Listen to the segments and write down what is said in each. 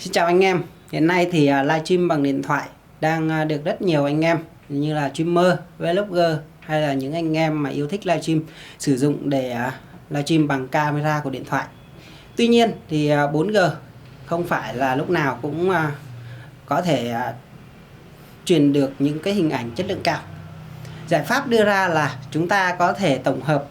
Xin chào anh em. Hiện nay thì livestream bằng điện thoại đang được rất nhiều anh em như là streamer, vlogger hay là những anh em mà yêu thích livestream sử dụng để livestream bằng camera của điện thoại. Tuy nhiên thì 4G không phải là lúc nào cũng có thể truyền được những cái hình ảnh chất lượng cao. Giải pháp đưa ra là chúng ta có thể tổng hợp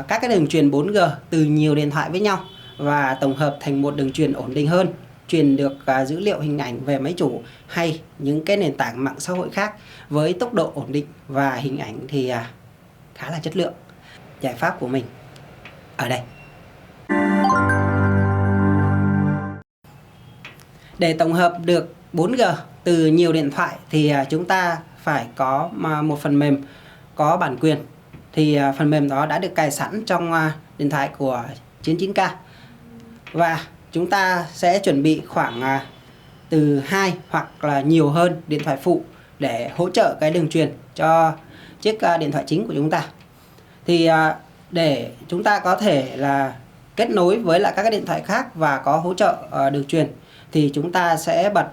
các cái đường truyền 4G từ nhiều điện thoại với nhau và tổng hợp thành một đường truyền ổn định hơn, truyền được dữ liệu hình ảnh về máy chủ hay những cái nền tảng mạng xã hội khác với tốc độ ổn định và hình ảnh thì khá là chất lượng. Giải pháp của mình ở đây. Để tổng hợp được 4G từ nhiều điện thoại thì chúng ta phải có một phần mềm có bản quyền. Thì phần mềm đó đã được cài sẵn trong điện thoại của 99K. Và chúng ta sẽ chuẩn bị khoảng từ 2 hoặc là nhiều hơn điện thoại phụ để hỗ trợ cái đường truyền cho chiếc điện thoại chính của chúng ta. Thì để chúng ta có thể là kết nối với lại các cái điện thoại khác và có hỗ trợ đường truyền thì chúng ta sẽ bật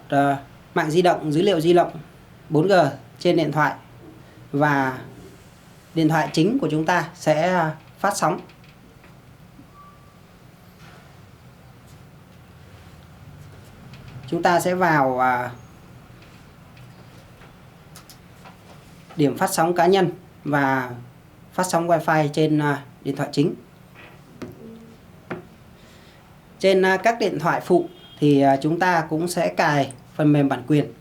mạng di động, dữ liệu di động 4G trên điện thoại và điện thoại chính của chúng ta sẽ phát sóng. Chúng ta sẽ vào điểm phát sóng cá nhân và phát sóng Wi-Fi trên điện thoại chính. Trên các điện thoại phụ thì chúng ta cũng sẽ cài phần mềm bản quyền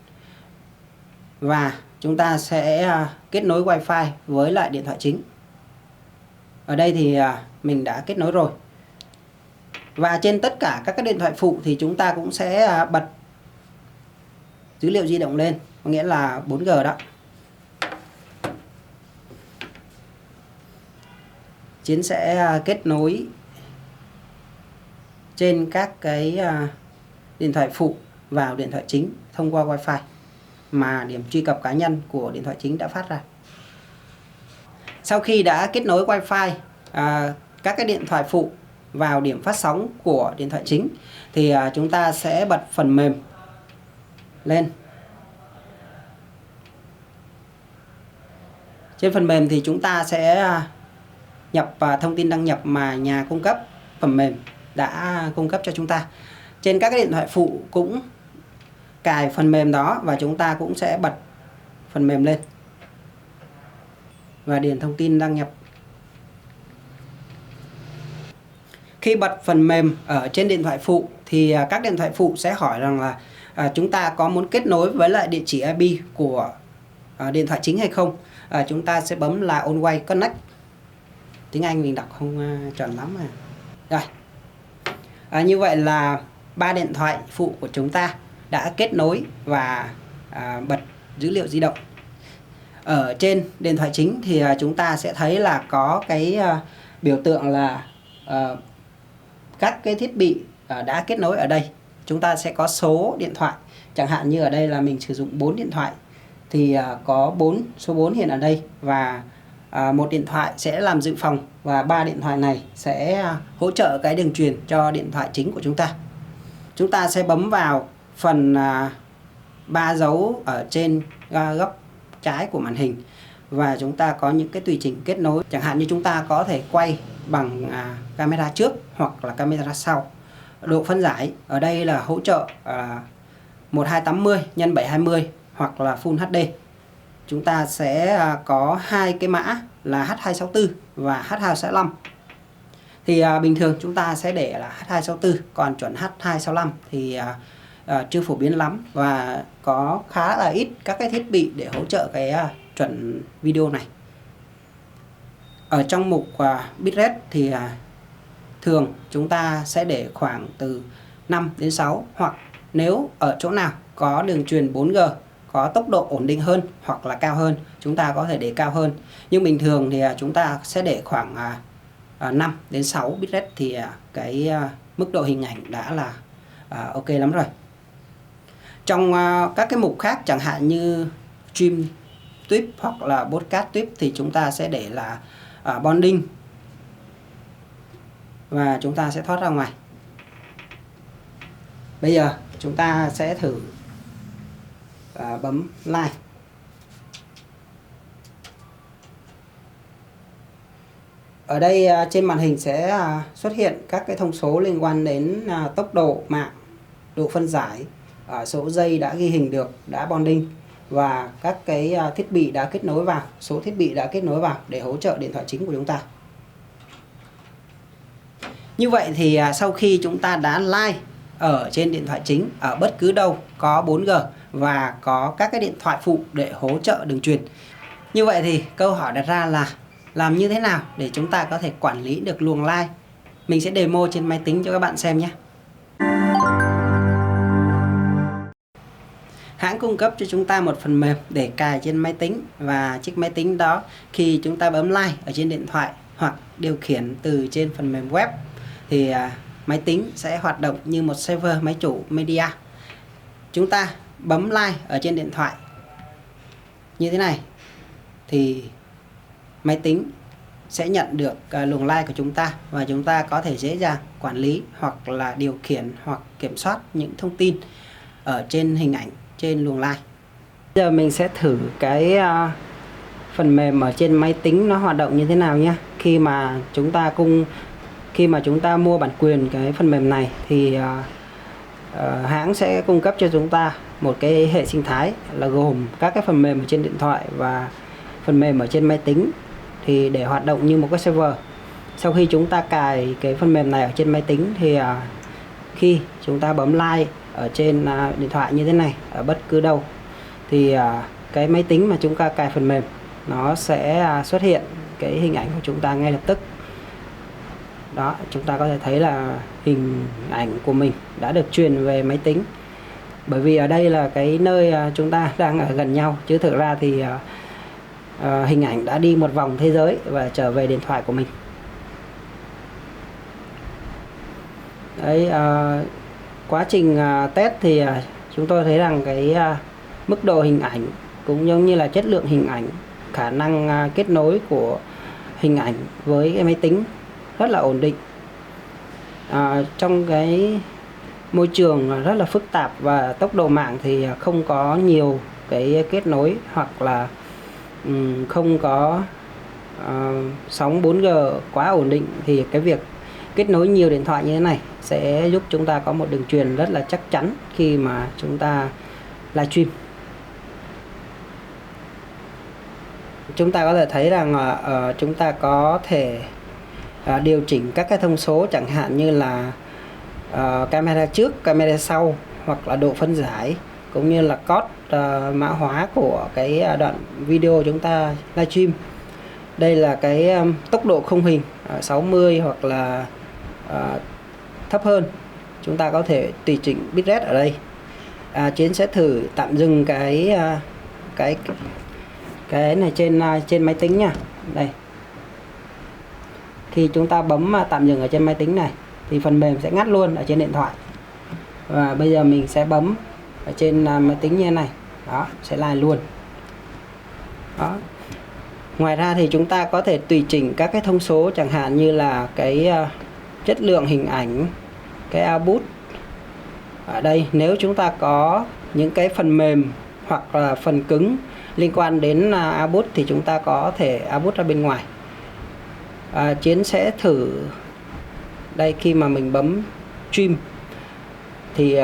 và chúng ta sẽ kết nối Wi-Fi với lại điện thoại chính. Ở đây thì mình đã kết nối rồi. Và trên tất cả các điện thoại phụ thì chúng ta cũng sẽ bật dữ liệu di động lên, có nghĩa là 4G đó. Chiến sẽ kết nối trên các cái điện thoại phụ vào điện thoại chính thông qua Wi-Fi mà điểm truy cập cá nhân của điện thoại chính đã phát ra. Sau khi đã kết nối Wi-Fi các cái điện thoại phụ vào điểm phát sóng của điện thoại chính thì chúng ta sẽ bật phần mềm lên. Trên phần mềm thì chúng ta sẽ nhập thông tin đăng nhập mà nhà cung cấp phần mềm đã cung cấp cho chúng ta. Trên các cái điện thoại phụ cũng cài phần mềm đó và chúng ta cũng sẽ bật phần mềm lên và điền thông tin đăng nhập. Khi bật phần mềm ở trên điện thoại phụ thì các điện thoại phụ sẽ hỏi rằng là chúng ta có muốn kết nối với lại địa chỉ IP của điện thoại chính hay không. Chúng ta sẽ bấm là Always Connect. Tiếng Anh mình đọc không chuẩn lắm mà. Rồi. Như vậy là 3 điện thoại phụ của chúng ta đã kết nối và bật dữ liệu di động. Ở trên điện thoại chính thì chúng ta sẽ thấy là có cái biểu tượng là các cái thiết bị đã kết nối ở đây. Chúng ta sẽ có số điện thoại. Chẳng hạn như ở đây là mình sử dụng 4 điện thoại thì có số 4 hiện ở đây và một điện thoại sẽ làm dự phòng và 3 điện thoại này sẽ hỗ trợ cái đường truyền cho điện thoại chính của chúng ta. Chúng ta sẽ bấm vào phần 3 dấu ở trên góc trái của màn hình và chúng ta có những cái tùy chỉnh kết nối. Chẳng hạn như chúng ta có thể quay bằng camera trước hoặc là camera sau. Độ phân giải ở đây là hỗ trợ 1280 x 720 hoặc là Full HD. Chúng ta sẽ có hai cái mã là H264 và H265. Thì bình thường chúng ta sẽ để là H264, còn chuẩn H265 thì chưa phổ biến lắm và có khá là ít các cái thiết bị để hỗ trợ cái chuẩn video này. Ở trong mục bitrate thì thường chúng ta sẽ để khoảng từ 5 đến 6 hoặc nếu ở chỗ nào có đường truyền 4G có tốc độ ổn định hơn hoặc là cao hơn chúng ta có thể để cao hơn. Nhưng bình thường thì chúng ta sẽ để khoảng 5 đến 6 bitrate thì cái mức độ hình ảnh đã là ok lắm rồi. Trong các cái mục khác chẳng hạn như stream tuyếp hoặc là podcast tuyếp thì chúng ta sẽ để là bonding và chúng ta sẽ thoát ra ngoài. Bây giờ chúng ta sẽ thử bấm like. Ở đây trên màn hình sẽ xuất hiện các cái thông số liên quan đến tốc độ mạng, độ phân giải, số dây đã ghi hình được, đã bonding và các cái thiết bị đã kết nối vào, số thiết bị đã kết nối vào để hỗ trợ điện thoại chính của chúng ta. Như vậy thì sau khi chúng ta đã like ở trên điện thoại chính ở bất cứ đâu có 4G và có các cái điện thoại phụ để hỗ trợ đường truyền. Như vậy thì câu hỏi đặt ra là làm như thế nào để chúng ta có thể quản lý được luồng like? Mình sẽ demo trên máy tính cho các bạn xem nhé. Hãng cung cấp cho chúng ta một phần mềm để cài trên máy tính, và chiếc máy tính đó khi chúng ta bấm like ở trên điện thoại hoặc điều khiển từ trên phần mềm web thì máy tính sẽ hoạt động như một server máy chủ media. Chúng ta bấm like ở trên điện thoại như thế này thì máy tính sẽ nhận được luồng like của chúng ta, và chúng ta có thể dễ dàng quản lý hoặc là điều khiển hoặc kiểm soát những thông tin ở trên hình ảnh trên luồng like. Bây giờ mình sẽ thử cái phần mềm ở trên máy tính nó hoạt động như thế nào nhé. Khi mà chúng ta mua bản quyền cái phần mềm này thì hãng sẽ cung cấp cho chúng ta một cái hệ sinh thái là gồm các cái phần mềm ở trên điện thoại và phần mềm ở trên máy tính, thì để hoạt động như một cái server. Sau khi chúng ta cài cái phần mềm này ở trên máy tính thì khi chúng ta bấm like ở trên điện thoại như thế này ở bất cứ đâu thì cái máy tính mà chúng ta cài phần mềm nó sẽ xuất hiện cái hình ảnh của chúng ta ngay lập tức. Đó, chúng ta có thể thấy là hình ảnh của mình đã được truyền về máy tính. Bởi vì ở đây là cái nơi chúng ta đang ở gần nhau, chứ thực ra thì hình ảnh đã đi một vòng thế giới và trở về điện thoại của mình. Đấy, quá trình test thì chúng tôi thấy rằng cái mức độ hình ảnh cũng giống như là chất lượng hình ảnh, khả năng kết nối của hình ảnh với cái máy tính rất là ổn định. Trong cái môi trường rất là phức tạp và tốc độ mạng thì không có nhiều cái kết nối hoặc là không có sóng 4G quá ổn định, thì cái việc kết nối nhiều điện thoại như thế này sẽ giúp chúng ta có một đường truyền rất là chắc chắn khi mà chúng ta livestream. Chúng ta có thể thấy rằng chúng ta có thể điều chỉnh các cái thông số, chẳng hạn như là camera trước, camera sau, hoặc là độ phân giải, cũng như là code mã hóa của cái đoạn video chúng ta livestream. Đây là cái tốc độ khung hình 60 hoặc là thấp hơn. Chúng ta có thể tùy chỉnh bitrate ở đây. Chiến sẽ thử tạm dừng cái này trên máy tính nha. Đây. Khi chúng ta bấm tạm dừng ở trên máy tính này thì phần mềm sẽ ngắt luôn ở trên điện thoại. Và bây giờ mình sẽ bấm ở trên máy tính như thế này. Đó, sẽ live luôn. Đó. Ngoài ra thì chúng ta có thể tùy chỉnh các cái thông số, chẳng hạn như là cái chất lượng hình ảnh, cái output. Ở đây nếu chúng ta có những cái phần mềm hoặc là phần cứng liên quan đến output thì chúng ta có thể output ra bên ngoài. Chiến sẽ thử đây, khi mà mình bấm stream thì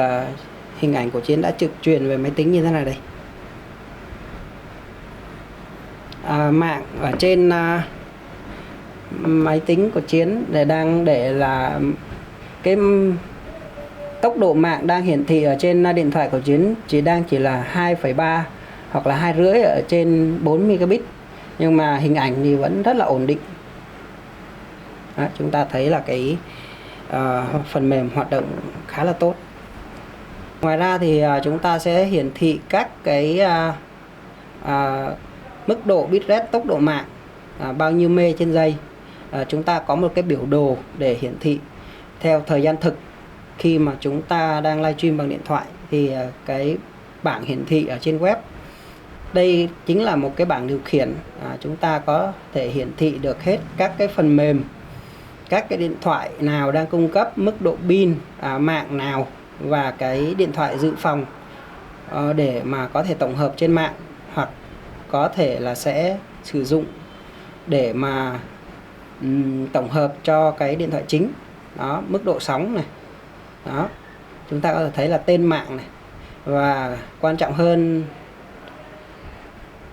hình ảnh của Chiến đã trực truyền về máy tính như thế này đây. Mạng ở trên máy tính của Chiến đang để là cái tốc độ mạng đang hiển thị ở trên điện thoại của Chiến chỉ là 2,3 hoặc là 2,5 ở trên 4 megabit, nhưng mà hình ảnh thì vẫn rất là ổn định. Đó, chúng ta thấy là cái phần mềm hoạt động khá là tốt. Ngoài ra thì chúng ta sẽ hiển thị các cái mức độ bitrate, tốc độ mạng, bao nhiêu mê trên giây. Chúng ta có một cái biểu đồ để hiển thị theo thời gian thực. Khi mà chúng ta đang livestream bằng điện thoại thì cái bảng hiển thị ở trên web, đây chính là một cái bảng điều khiển. Chúng ta có thể hiển thị được hết các cái phần mềm, các cái điện thoại nào đang cung cấp mức độ pin, mạng nào và cái điện thoại dự phòng để mà có thể tổng hợp trên mạng, hoặc có thể là sẽ sử dụng để mà tổng hợp cho cái điện thoại chính. Đó, mức độ sóng này. Đó, chúng ta có thể thấy là tên mạng này, và quan trọng hơn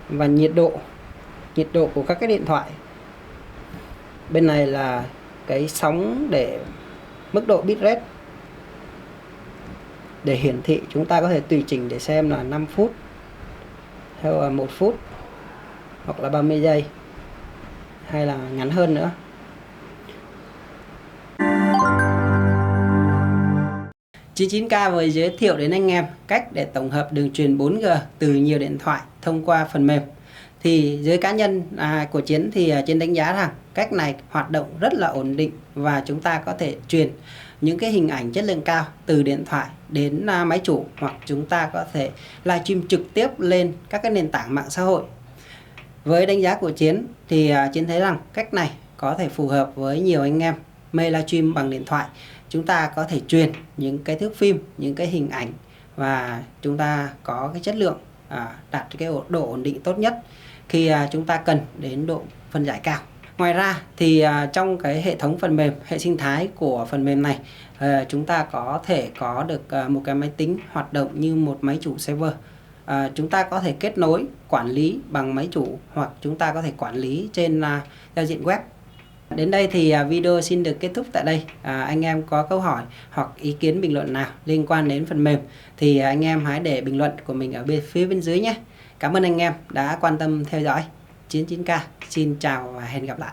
và nhiệt độ của các cái điện thoại. Bên này là cái sóng để mức độ bitrate để hiển thị, chúng ta có thể tùy chỉnh để xem là 5 phút hay là 1 phút hoặc là 30 giây hay là ngắn hơn nữa. Chín9K vừa giới thiệu đến anh em cách để tổng hợp đường truyền 4G từ nhiều điện thoại thông qua phần mềm. Thì dưới cá nhân của Chiến thì Chiến đánh giá rằng cách này hoạt động rất là ổn định, và chúng ta có thể truyền những cái hình ảnh chất lượng cao từ điện thoại đến máy chủ, hoặc chúng ta có thể livestream trực tiếp lên các cái nền tảng mạng xã hội. Với đánh giá của Chiến thì Chiến thấy rằng cách này có thể phù hợp với nhiều anh em mê livestream bằng điện thoại. Chúng ta có thể truyền những cái thước phim, những cái hình ảnh, và chúng ta có cái chất lượng đạt cái độ ổn định tốt nhất khi chúng ta cần đến độ phân giải cao. Ngoài ra thì trong cái hệ thống phần mềm, hệ sinh thái của phần mềm này, chúng ta có thể có được một cái máy tính hoạt động như một máy chủ server. Chúng ta có thể kết nối, quản lý bằng máy chủ, hoặc chúng ta có thể quản lý trên giao diện web. Đến đây thì video xin được kết thúc tại đây. Anh em có câu hỏi hoặc ý kiến bình luận nào liên quan đến phần mềm thì anh em hãy để bình luận của mình ở phía bên dưới nhé. Cảm ơn anh em đã quan tâm theo dõi. Chín9K xin chào và hẹn gặp lại.